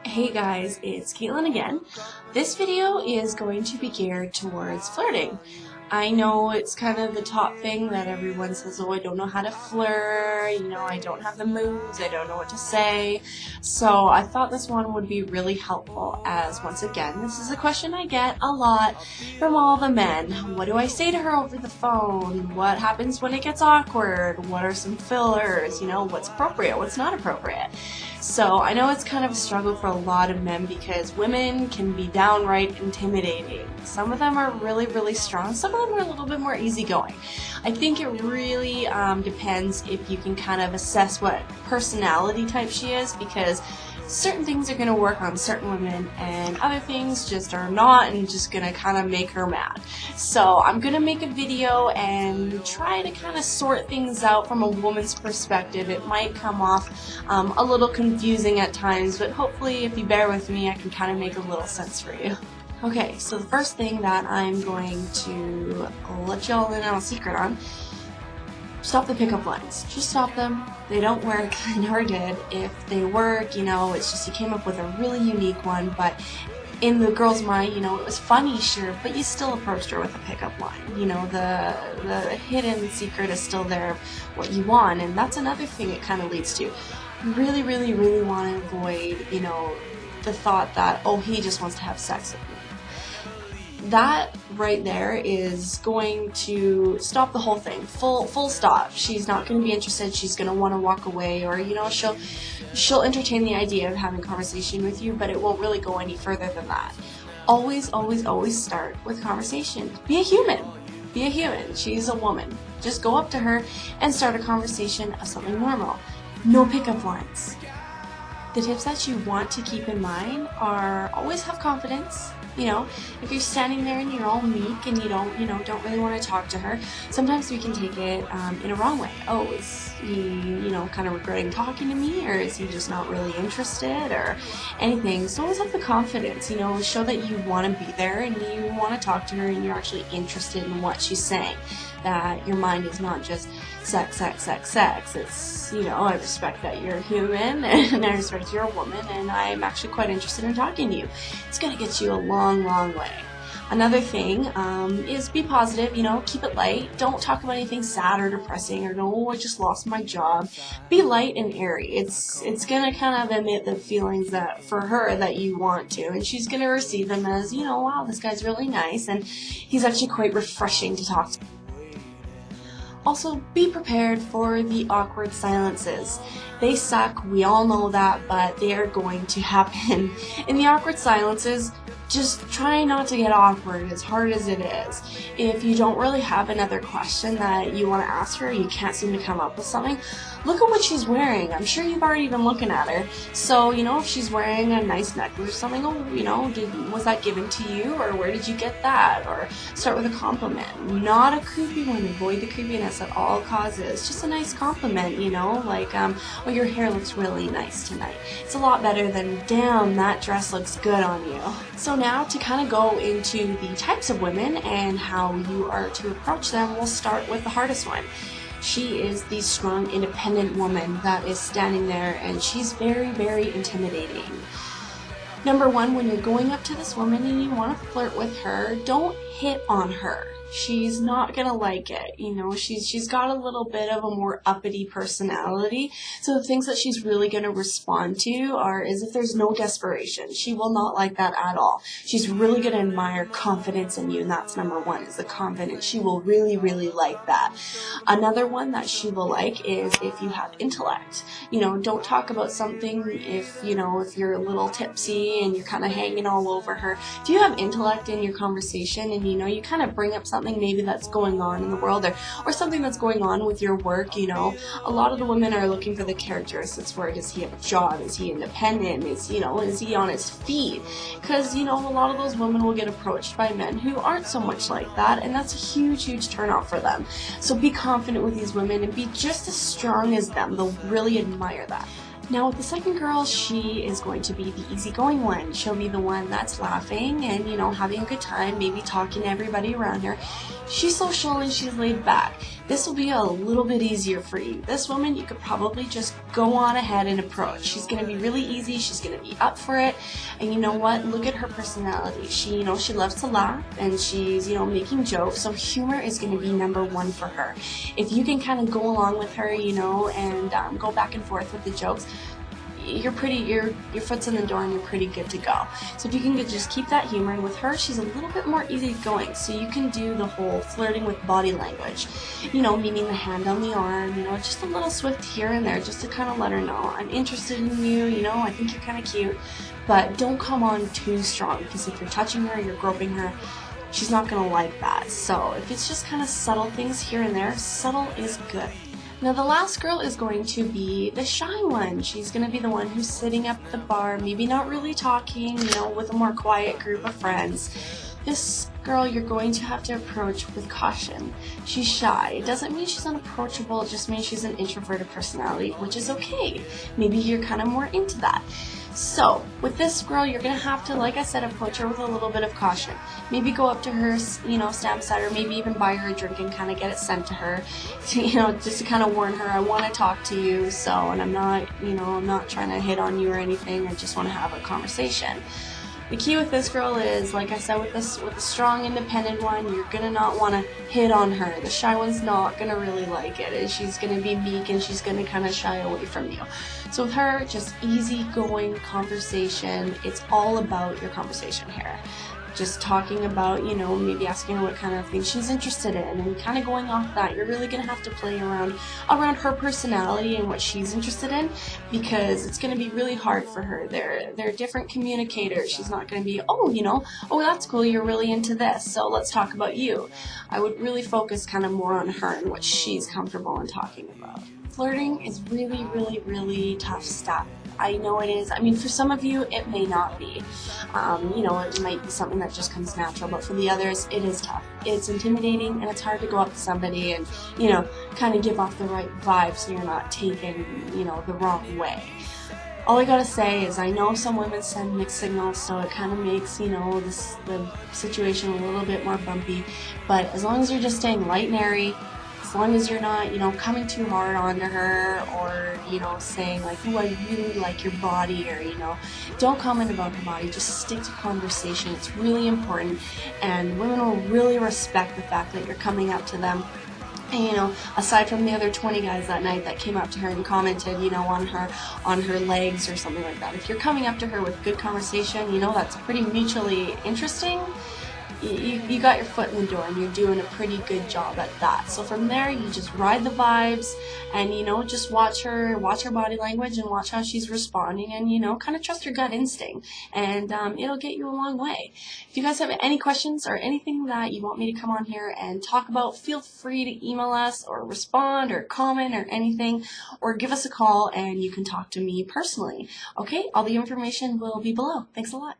Hey guys, it's Caitlin again. This video is going to be geared towards flirting. I know it's kind of the top thing that everyone says, oh, I don't know how to flirt, I don't have the moves, I don't know what to say. So I thought this one would be really helpful as, once again, this is a question I get a lot from all the men. What do I say to her over the phone? What happens when it gets awkward? What are some fillers? What's appropriate? What's not appropriate? So I know it's kind of a struggle for a lot of men because women can be downright intimidating. Some of them are really, really strong. Some of them are a little bit more easygoing. I think it really depends if you can kind of assess what personality type she is, because certain things are going to work on certain women and other things just are not, and just going to kind of make her mad. So I'm going to make a video and try to kind of sort things out from a woman's perspective. It might come off a little confusing at times, but hopefully if you bear with me I can kind of make a little sense for you. Okay, so the first thing that I'm going to let y'all in on a secret on: stop the pickup lines. Just stop them. They don't work. They never did. If they work, it's just you came up with a really unique one, but in the girl's mind, it was funny, sure, but you still approached her with a pickup line. The hidden secret is still there, what you want, and that's another thing it kind of leads to. You really, really, really want to avoid, the thought that, oh, he just wants to have sex with me. That right there is going to stop the whole thing. Full stop. She's not going to be interested. She's going to want to walk away, or she'll entertain the idea of having a conversation with you, but it won't really go any further than that. Always, always, always start with conversation. Be a human. Be a human. She's a woman. Just go up to her and start a conversation of something normal. No pickup lines. The tips that you want to keep in mind are always have confidence. If you're standing there and you're all meek and you don't really want to talk to her, sometimes we can take it in a wrong way. Oh, is he, kind of regretting talking to me, or is he just not really interested, or anything? So always have the confidence, show that you want to be there and you want to talk to her and you're actually interested in what she's saying. That your mind is not just sex, sex, sex, sex. It's, I respect that you're human and I respect you're a woman and I'm actually quite interested in talking to you. It's going to get you a long, long way. Another thing is be positive, keep it light. Don't talk about anything sad or depressing or no, I just lost my job. Be light and airy. It's going to kind of emit the feelings that for her that you want to, and she's going to receive them as, wow, this guy's really nice and he's actually quite refreshing to talk to. Also, be prepared for the awkward silences. They suck, we all know that, but they are going to happen. In the awkward silences, just try not to get awkward, as hard as it is. If you don't really have another question that you want to ask her, you can't seem to come up with something, look at what she's wearing. I'm sure you've already been looking at her. So, if she's wearing a nice necklace or something, was that given to you, or where did you get that? Or start with a compliment. Not a creepy one. Avoid the creepiness at all causes. Just a nice compliment, like, oh, your hair looks really nice tonight. It's a lot better than, damn, that dress looks good on you. So now to kind of go into the types of women and how you are to approach them, we'll start with the hardest one. She is the strong, independent woman that is standing there, and she's very, very intimidating. Number one, when you're going up to this woman and you want to flirt with her, don't hit on her. She's not gonna like it, she's got a little bit of a more uppity personality, so the things that she's really gonna respond to is if there's no desperation. She will not like that at all. She's really gonna admire confidence in you, and that's number one, is the confidence. She will really, really like that. Another one that she will like is if you have intellect. Don't talk about something if you're a little tipsy and you're kind of hanging all over her. If you have intellect in your conversation and you kind of bring up something maybe that's going on in the world, or something that's going on with your work, a lot of the women are looking for the characteristics where does he have a job, is he independent, is he on his feet, because a lot of those women will get approached by men who aren't so much like that, and that's a huge, huge turnoff for them. So be confident with these women and be just as strong as them. They'll really admire that. Now with the second girl, she is going to be the easygoing one. She'll be the one that's laughing and, having a good time, maybe talking to everybody around her. She's social and she's laid back. This will be a little bit easier for you. This woman, you could probably just go on ahead and approach. She's going to be really easy. She's going to be up for it. And you know what? Look at her personality. She loves to laugh and she's, making jokes. So humor is going to be number one for her. If you can kind of go along with her, and go back and forth with the jokes, your foot's in the door and you're pretty good to go. So if you can just keep that humor, and with her, she's a little bit more easygoing, so you can do the whole flirting with body language, meaning the hand on the arm, just a little swift here and there, just to kind of let her know, I'm interested in you, I think you're kind of cute, but don't come on too strong, because if you're touching her, you're groping her, she's not going to like that. So if it's just kind of subtle things here and there, subtle is good. Now the last girl is going to be the shy one. She's going to be the one who's sitting up at the bar, maybe not really talking, with a more quiet group of friends. This girl you're going to have to approach with caution. She's shy. It doesn't mean she's unapproachable, it just means she's an introverted personality, which is okay. Maybe you're kind of more into that. So, with this girl, you're going to have to, like I said, approach her with a little bit of caution. Maybe go up to her, stand beside her, maybe even buy her a drink and kind of get it sent to her, just to kind of warn her, I want to talk to you, and I'm not trying to hit on you or anything, I just want to have a conversation. The key with this girl is, like I said, with the strong, independent one, you're going to not want to hit on her. The shy one's not going to really like it, and she's going to be meek, and she's going to kind of shy away from you. So with her, just easygoing conversation. It's all about your conversation here. Just talking about, maybe asking her what kind of things she's interested in, and kind of going off that. You're really going to have to play around her personality and what she's interested in, because it's going to be really hard for her. They're different communicators. She's not going to be, oh, that's cool, you're really into this, so let's talk about you. I would really focus kind of more on her and what she's comfortable in talking about. Flirting is really, really, really tough stuff. I know it is. I mean, for some of you, it may not be. It might be something that just comes natural, but for the others, it is tough. It's intimidating, and it's hard to go up to somebody and, kind of give off the right vibe so you're not taken, the wrong way. All I gotta say is I know some women send mixed signals, so it kind of makes, the situation a little bit more bumpy, but as long as you're just staying light and airy, as long as you're not, coming too hard onto her, or, saying like, oh, I really like your body, or, don't comment about her body, just stick to conversation. It's really important, and women will really respect the fact that you're coming up to them. And, aside from the other 20 guys that night that came up to her and commented, on her legs or something like that. If you're coming up to her with good conversation, that's pretty mutually interesting. You got your foot in the door, and you're doing a pretty good job at that. So from there, you just ride the vibes, and just watch her body language, and watch how she's responding, and kind of trust your gut instinct, and it'll get you a long way. If you guys have any questions or anything that you want me to come on here and talk about, feel free to email us or respond or comment or anything, or give us a call and you can talk to me personally. Okay, all the information will be below. Thanks a lot.